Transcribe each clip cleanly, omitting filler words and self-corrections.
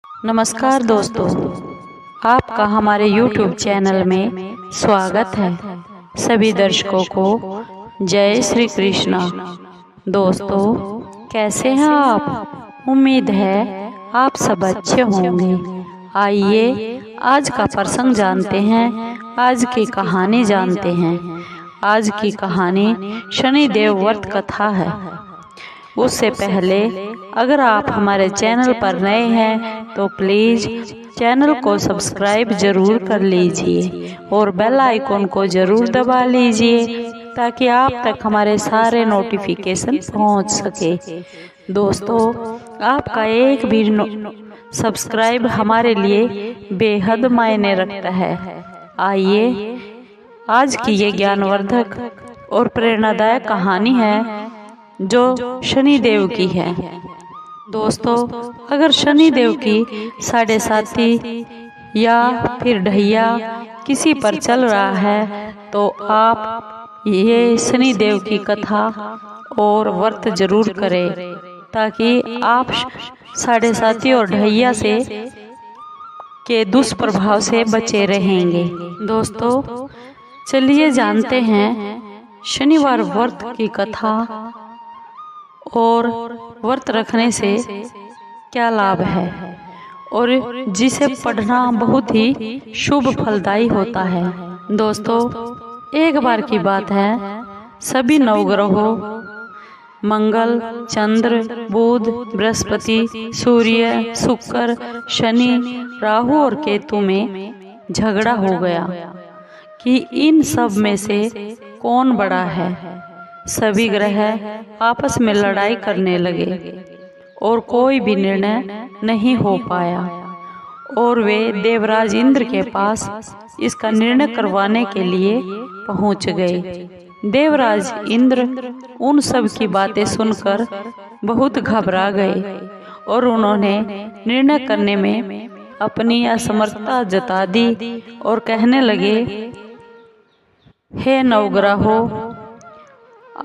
नमस्कार दोस्तों, आपका हमारे YouTube चैनल में स्वागत है। सभी दर्शकों को जय श्री कृष्णा। दोस्तों, कैसे हैं आप? उम्मीद है आप सब अच्छे होंगे। आइए आज का प्रसंग जानते हैं, आज की कहानी जानते हैं। आज की कहानी शनिदेव व्रत कथा है। उससे पहले अगर आप हमारे चैनल पर नए हैं तो प्लीज़ चैनल को सब्सक्राइब जरूर कर लीजिए और बेल आइकॉन को जरूर दबा लीजिए ताकि आप तक हमारे सारे नोटिफिकेशन पहुंच सके। दोस्तों, आपका एक भी सब्सक्राइब हमारे लिए बेहद मायने रखता है। आइए आज की ये ज्ञानवर्धक और प्रेरणादायक कहानी है जो शनिदेव की है। दोस्तों, अगर शनिदेव की साढ़े साथी या फिर ढैया किसी पर चल रहा है तो आप ये शनिदेव की कथा और व्रत जरूर करें ताकि आप साढ़े साथी और ढैया से के दुष्प्रभाव से बचे रहेंगे। दोस्तों, चलिए जानते हैं शनिवार व्रत की कथा और व्रत रखने से क्या लाभ है और जिसे पढ़ना बहुत ही शुभ फलदायी होता है। दोस्तों, एक बार की बात है, सभी नवग्रहों मंगल, चंद्र, बुध, बृहस्पति, सूर्य, शुक्र, शनि, राहु और केतु में झगड़ा हो गया कि इन सब में से कौन बड़ा है। सभी ग्रह आपस में लड़ाई करने लगे और कोई भी निर्णय नहीं हो पाया और वे देवराज इंद्र के पास इसका निर्णय करवाने के लिए पहुंच गए। देवराज इंद्र उन सब की बातें सुनकर बहुत घबरा गए और उन्होंने निर्णय करने में अपनी असमर्थता जता दी और कहने लगे, हे नवग्रहों,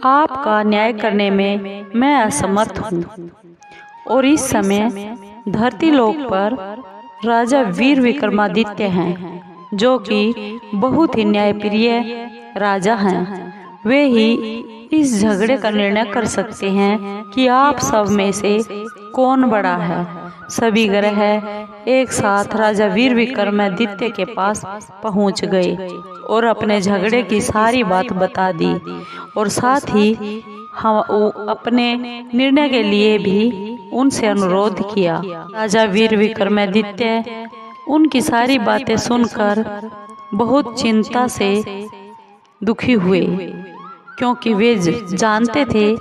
आपका न्याय करने में मैं असमर्थ हूँ। और इस समय धरती लोक पर राजा वीर विक्रमादित्य हैं, जो कि बहुत ही न्यायप्रिय राजा हैं। वे ही इस झगड़े का निर्णय कर सकते हैं कि आप सब में से कौन बड़ा है। सभी ग्रह एक साथ राजा वीर विक्रमादित्य के पास पहुंच गए और अपने झगड़े की सारी बात बता दी और साथ ही हम अपने निर्णय के लिए भी उनसे अनुरोध किया। राजा वीर विक्रमादित्य उनकी सारी बातें सुनकर बहुत चिंता से दुखी हुए, क्योंकि वे जानते थे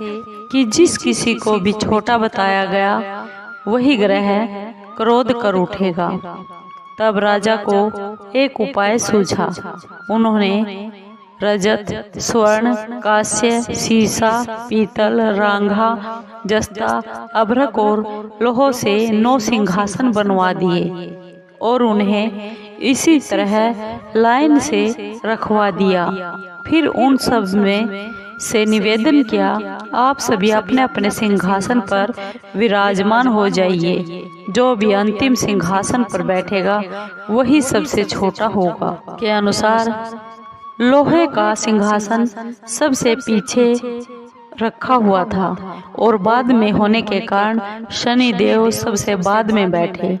कि जिस किसी को भी छोटा बताया गया वही ग्रह क्रोध कर उठेगा। तब राजा को एक उपाय सूझा। उन्होंने रजत, स्वर्ण, कांस्य, सीसा, पीतल, रांगा, जस्ता, अभ्रक और लोहों से 9 सिंहासन बनवा दिए और उन्हें इसी तरह लाइन से रखवा दिया। फिर उन सब में से निवेदन किया, आप सभी अपने अपने सिंहासन पर विराजमान हो जाइए। जो भी अंतिम सिंहासन पर बैठेगा वही सबसे छोटा होगा। के अनुसार लोहे का सिंहासन सबसे पीछे रखा हुआ था और बाद में होने के कारण शनिदेव सबसे बाद में बैठे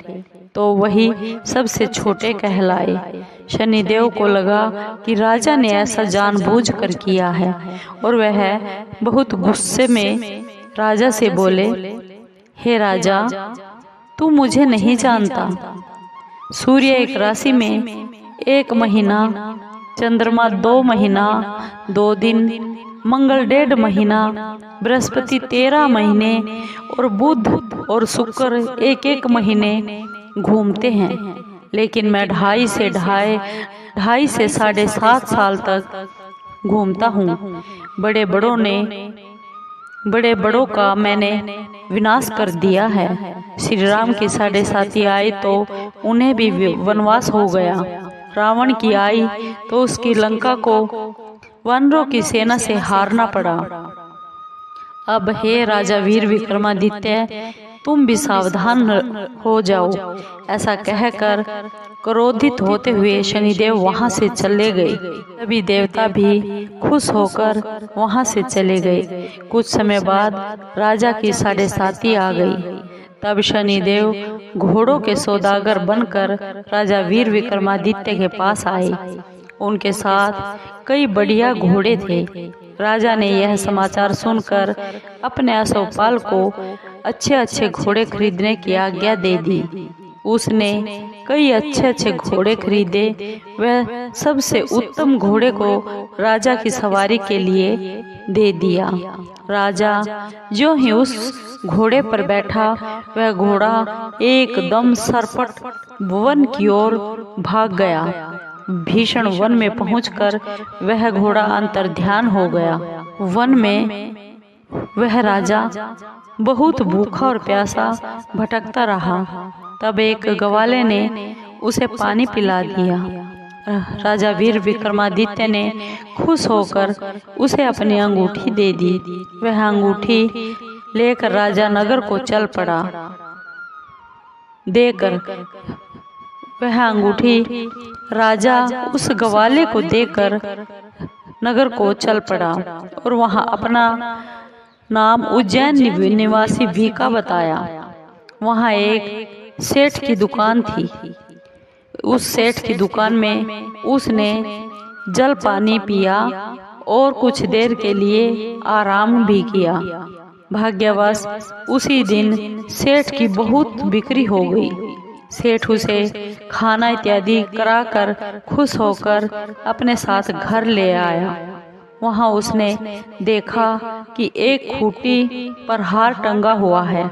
तो वही सबसे छोटे कहलाए। शनिदेव को लगा कि राजा ने ऐसा जानबूझकर किया है और वह बहुत गुस्से में राजा से बोले, हे राजा, तू मुझे नहीं जानता। सूर्य एक राशि में 1 महीना, चंद्रमा 2 महीना 2 दिन, मंगल 1.5 महीना, बृहस्पति 13 महीने और बुध और शुक्र 1-1 महीने घूमते हैं, लेकिन मैं 2.5 से 7.5 साल तक घूमता हूँ। बड़े बड़ों का मैंने विनाश कर दिया है। श्री राम की 7.5 आए तो उन्हें भी वनवास हो गया। रावण की आई तो उसकी लंका को वानरों की सेना से हारना पड़ा। अब हे राजा वीर विक्रमादित्य, तुम भी सावधान हो जाओ। ऐसा कहकर क्रोधित होते हुए शनिदेव वहां से चले गए। सभी देवता भी खुश होकर वहां से चले गए। कुछ समय बाद राजा की 7:30 आ गई। तब शनिदेव घोड़ों के सौदागर बनकर राजा वीर विक्रमादित्य के पास आए। उनके साथ कई बढ़िया घोड़े थे। राजा ने यह समाचार सुनकर अपने अश्वपाल को अच्छे अच्छे घोड़े खरीदने की आज्ञा दे दी। उसने कई अच्छे अच्छे घोड़े खरीदे। वह सबसे उत्तम घोड़े को राजा की सवारी के लिए दे दिया। राजा जो ही उस घोड़े पर बैठा, वह घोड़ा एकदम सरपट वन की ओर भाग गया। भीषण वन में पहुंचकर वह घोड़ा अंतर्ध्यान हो गया। वन में वह राजा बहुत भूखा और प्यासा भटकता रहा। तब एक ग्वाले ने उसे पानी पिला दिया। राजा वीर विक्रमादित्य ने खुश होकर उसे अपनी अंगूठी दे दी। वह अंगूठी लेकर राजा नगर को चल पड़ा। देकर वह अंगूठी राजा उस ग्वाले को देकर नगर को चल पड़ा और वहां अपना नाम उज्जैन निवासी वीका बताया। वहां एक सेठ की दुकान थी। उस सेठ की दुकान में उसने जल पानी पिया और कुछ देर के लिए आराम भी किया। भाग्यवश उसी दिन सेठ की बहुत बिक्री हो गई। सेठ उसे खाना इत्यादि कराकर खुश होकर अपने साथ घर ले आया। वहां उसने देखा कि एक खूंटी पर हार टंगा हुआ है।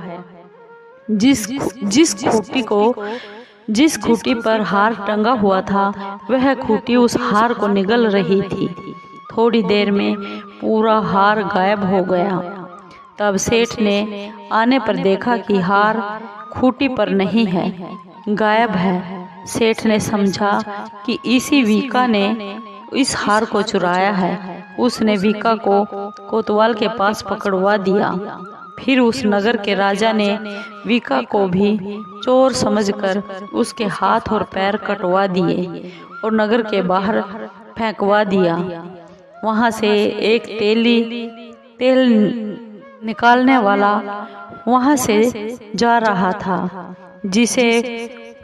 जिस खूंटी पर हार टंगा हुआ था, वह खूंटी उस हार को निगल रही थी। थोड़ी देर में पूरा हार गायब हो गया। तब सेठ ने आने पर देखा कि हार खूंटी पर नहीं है, गायब है। सेठ ने समझा कि इसी वीका ने इस हार को चुराया है। उसने वीका को कोतवाल के पास पकड़वा दिया। फिर उस नगर के राजा ने वीका को भी चोर समझकर उसके हाथ और पैर कटवा दिए और नगर के बाहर फेंकवा दिया। वहां से एक तेल निकालने वाला वहां से जा रहा था, जिसे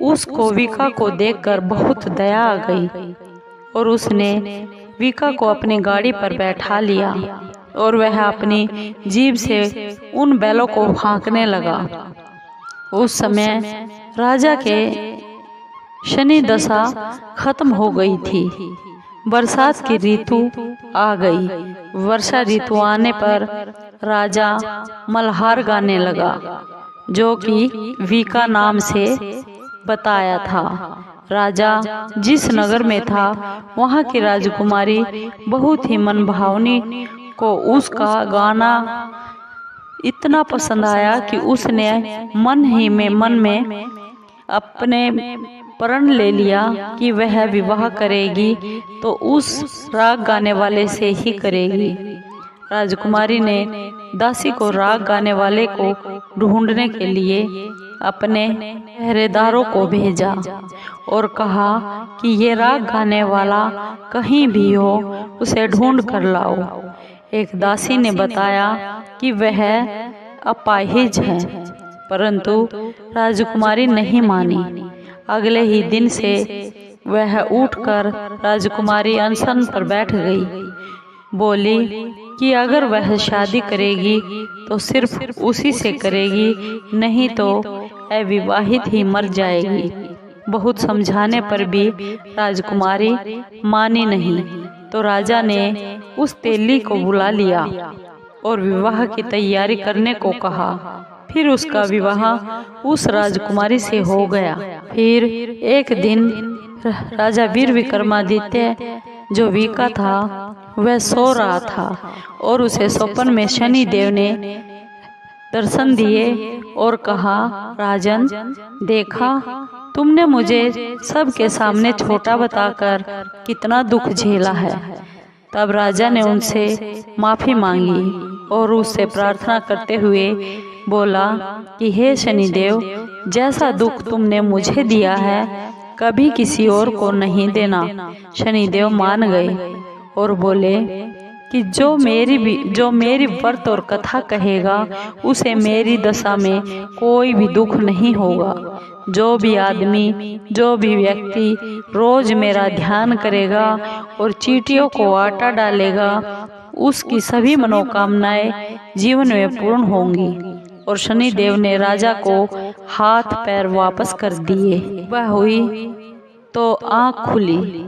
उसको वीका को देखकर बहुत दया आ गई और उसने वीका को अपनी गाड़ी पर बैठा लिया और वह अपनी जीभ से उन बैलों को हाँकने लगा। उस समय राजा के शनि दशा खत्म हो गई थी। बरसात की ऋतु आ गई। वर्षा ऋतु आने पर राजा मल्हार गाने लगा, जो कि वीका नाम से बताया था। राजा जिस नगर में था, वहां की राजकुमारी बहुत ही मनभावनी को उसका गाना इतना पसंद आया कि उसने मन में अपने प्रण ले लिया कि वह विवाह करेगी तो उस राग गाने वाले से ही करेगी। राजकुमारी ने दासी को राग गाने वाले को ढूंढने के लिए अपने पहरेदारों को भेजा और कहा कि ये राग गाने वाला कहीं भी हो, उसे ढूंढ कर लाओ। एक दासी ने बताया कि वह अपाहिज है, परंतु राजकुमारी नहीं मानी। अगले ही दिन से वह उठकर राजकुमारी अनशन पर बैठ गई। बोली कि अगर वह शादी करेगी तो सिर्फ उसी से करेगी, नहीं तो अविवाहित ही मर जाएगी। बहुत समझाने पर भी राजकुमारी मानी नहीं, तो राजा ने उस तेली को बुला लिया और विवाह की तैयारी करने को कहा। फिर उसका विवाह उस राजकुमारी से हो गया। फिर एक दिन राजा वीर विक्रमादित्य, जो वीका था, वह सो रहा था और उसे स्वप्न में शनि देव ने दर्शन दिए और कहा, राजन, देखा तुमने मुझे सबके सामने छोटा बताकर कितना दुख झेला है। तब राजा ने उनसे माफी मांगी और उससे प्रार्थना करते हुए बोला कि हे शनिदेव, जैसा दुख तुमने मुझे दिया है कभी किसी और को नहीं देना। शनिदेव मान गए और बोले कि जो मेरी व्रत और कथा कहेगा उसे मेरी दशा में कोई भी दुख नहीं होगा। जो भी आदमी, जो भी व्यक्ति रोज मेरा ध्यान करेगा और चींटियों को आटा डालेगा, उसकी सभी मनोकामनाएं जीवन में पूर्ण होंगी। और शनिदेव ने राजा को हाथ पैर वापस कर दिए। वह हुई तो आँख खुली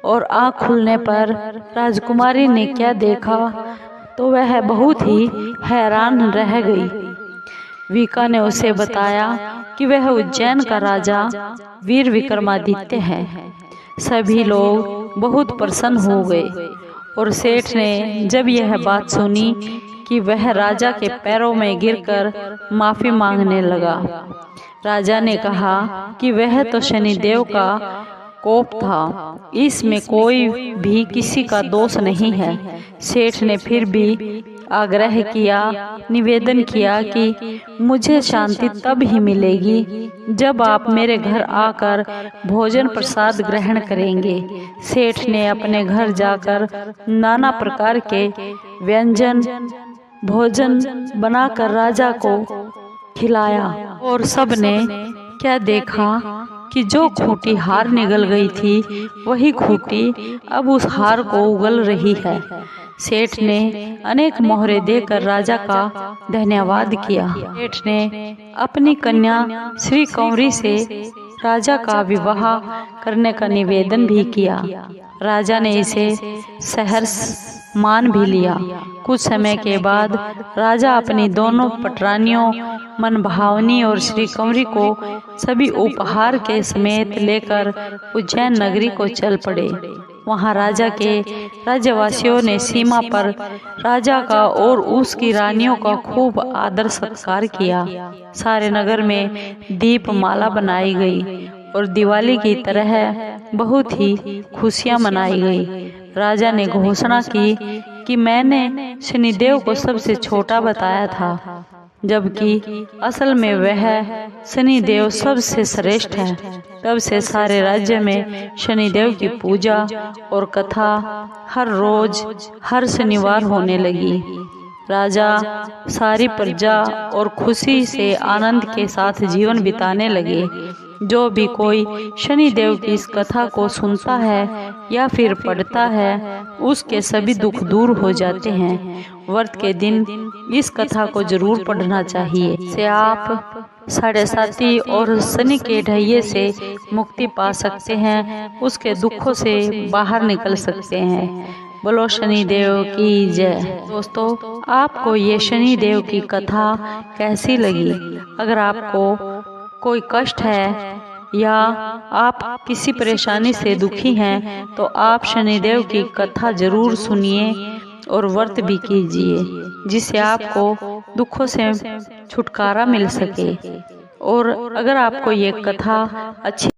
और आँख खुलने पर राजकुमारी ने क्या देखा तो वह बहुत ही हैरान रह गई। विका ने उसे बताया कि वह उज्जैन का राजा वीर विक्रमादित्य है। सभी लोग बहुत प्रसन्न हो गए और सेठ ने जब यह बात सुनी कि वह राजा के पैरों में गिरकर माफी मांगने लगा। राजा ने कहा कि वह तो शनिदेव का कोप था, इसमें कोई भी किसी का दोष नहीं है। सेठ ने फिर भी आग्रह किया, निवेदन किया कि मुझे शांति तब ही मिलेगी जब आप मेरे घर आकर भोजन प्रसाद ग्रहण करेंगे। सेठ ने अपने घर जाकर नाना प्रकार के व्यंजन भोजन बनाकर राजा को खिलाया और सबने क्या देखा कि जो खूंटी हार निगल गई थी वही खूंटी अब उस हार को उगल रही है। सेठ ने अनेक मोहरे देकर राजा का धन्यवाद किया। सेठ ने अपनी कन्या श्री कंवरी से राजा का विवाह करने का निवेदन भी किया। राजा ने इसे सहर्ष मान भी लिया। कुछ समय के बाद राजा अपनी दोनों पटरानियों मनभावनी और श्री कंवरी को सभी उपहार के समेत लेकर उज्जैन नगरी को चल पड़े। वहां राजा के राज्यवासियों ने सीमा पर राजा का और उसकी रानियों का खूब आदर सत्कार किया। सारे नगर में दीपमाला बनाई गई और दिवाली की तरह बहुत ही खुशियां मनाई गई। राजा ने घोषणा की कि मैंने शनिदेव को सबसे छोटा बताया था, जबकि असल में वह शनिदेव सबसे श्रेष्ठ है। तब से सारे राज्य में शनिदेव की पूजा और कथा हर रोज हर शनिवार होने लगी। राजा, सारी प्रजा और खुशी से आनंद के साथ जीवन बिताने लगे। जो भी कोई शनिदेव की इस कथा को सुनता है या फिर पढ़ता है, उसके सभी दुख दूर हो जाते हैं। व्रत के दिन इस कथा को जरूर पढ़ना चाहिए। से आप साढ़े और शनि के ढैये से मुक्ति पा सकते हैं, उसके दुखों से बाहर निकल सकते हैं। बोलो शनिदेव की जय। दोस्तों, आपको ये शनिदेव की कथा कैसी लगी? अगर आपको कोई कष्ट है या आप किसी परेशानी से दुखी हैं तो आप शनिदेव की कथा जरूर सुनिए और व्रत भी कीजिए, जिससे आपको दुखों से छुटकारा मिल सके। और अगर आपको ये कथा अच्छी